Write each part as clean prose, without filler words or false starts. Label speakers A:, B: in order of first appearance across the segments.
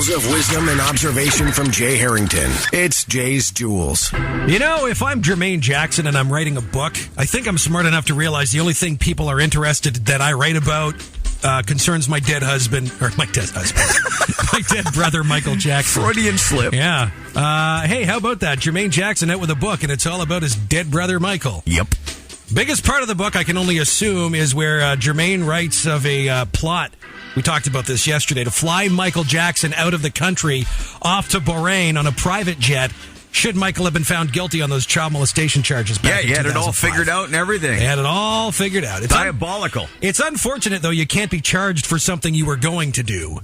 A: Pearls of wisdom and observation from Jay Harrington. It's Jay's Jewels.
B: You know, if I'm Jermaine Jackson and I'm writing a book, I think I'm smart enough to realize the only thing people are interested that I write about concerns my dead husband, or my dead husband, my dead brother, Michael Jackson.
C: Freudian slip.
B: Yeah. Hey, how about that? Jermaine Jackson out with a book, and it's all about his dead brother, Michael.
C: Yep.
B: Biggest part of the book, I can only assume, is where Jermaine writes of a plot. We talked about this yesterday, to fly Michael Jackson out of the country off to Bahrain on a private jet, should Michael have been found guilty on those child molestation charges back in 2005.
C: Yeah, he had it all figured out and everything.
B: They had it all figured out. It's
C: diabolical.
B: It's unfortunate, though, you can't be charged for something you were going to do.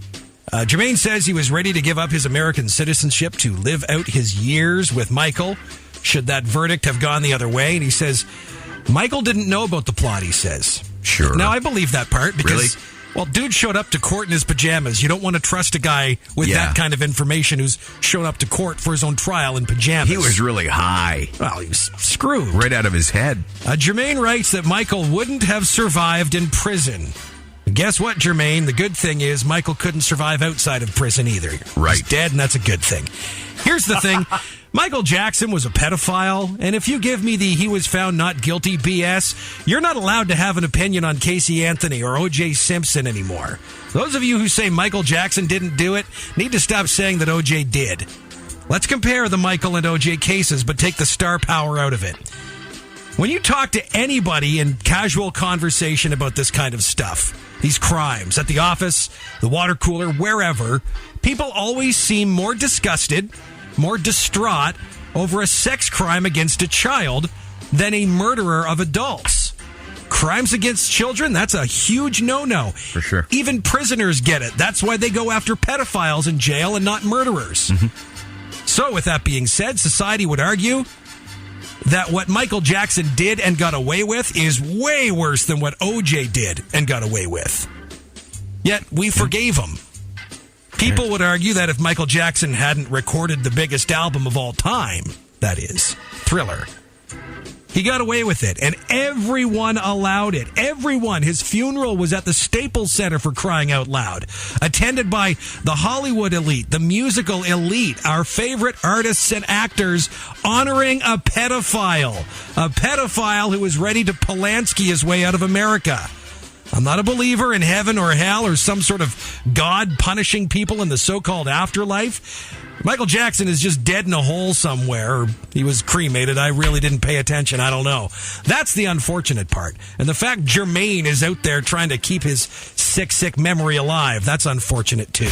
B: Jermaine says he was ready to give up his American citizenship to live out his years with Michael, should that verdict have gone the other way. And he says Michael didn't know about the plot, he says.
C: Sure.
B: Now, I believe that part because...
C: Really?
B: Well, dude showed up to court in his pajamas. You don't want to trust a guy with that kind of information who's shown up to court for his own trial in pajamas.
C: He was really high.
B: Well, he was screwed.
C: Right out of his head.
B: Jermaine writes that Michael wouldn't have survived in prison. Guess what, Jermaine? The good thing is Michael couldn't survive outside of prison either.
C: Right.
B: He's dead, and that's a good thing. Here's the thing. Michael Jackson was a pedophile, and if you give me the he was found not guilty BS, you're not allowed to have an opinion on Casey Anthony or O.J. Simpson anymore. Those of you who say Michael Jackson didn't do it need to stop saying that O.J. did. Let's compare the Michael and O.J. cases, but take the star power out of it. When you talk to anybody in casual conversation about this kind of stuff, these crimes, at the office, the water cooler, wherever, people always seem more disgusted, more distraught over a sex crime against a child than a murderer of adults. Crimes against children, that's a huge no-no.
C: For sure.
B: Even prisoners get it. That's why they go after pedophiles in jail and not murderers. Mm-hmm. So, with that being said, society would argue that what Michael Jackson did and got away with is way worse than what O.J. did and got away with. Yet, we forgave him. People would argue that if Michael Jackson hadn't recorded the biggest album of all time, that is, Thriller, he got away with it, and everyone allowed it. Everyone. His funeral was at the Staples Center, for crying out loud, attended by the Hollywood elite, the musical elite, our favorite artists and actors, honoring a pedophile who was ready to Polanski his way out of America. I'm not a believer in heaven or hell or some sort of God punishing people in the so-called afterlife. Michael Jackson is just dead in a hole somewhere, or he was cremated. I really didn't pay attention. I don't know. That's the unfortunate part. And the fact Jermaine is out there trying to keep his sick memory alive, that's unfortunate too.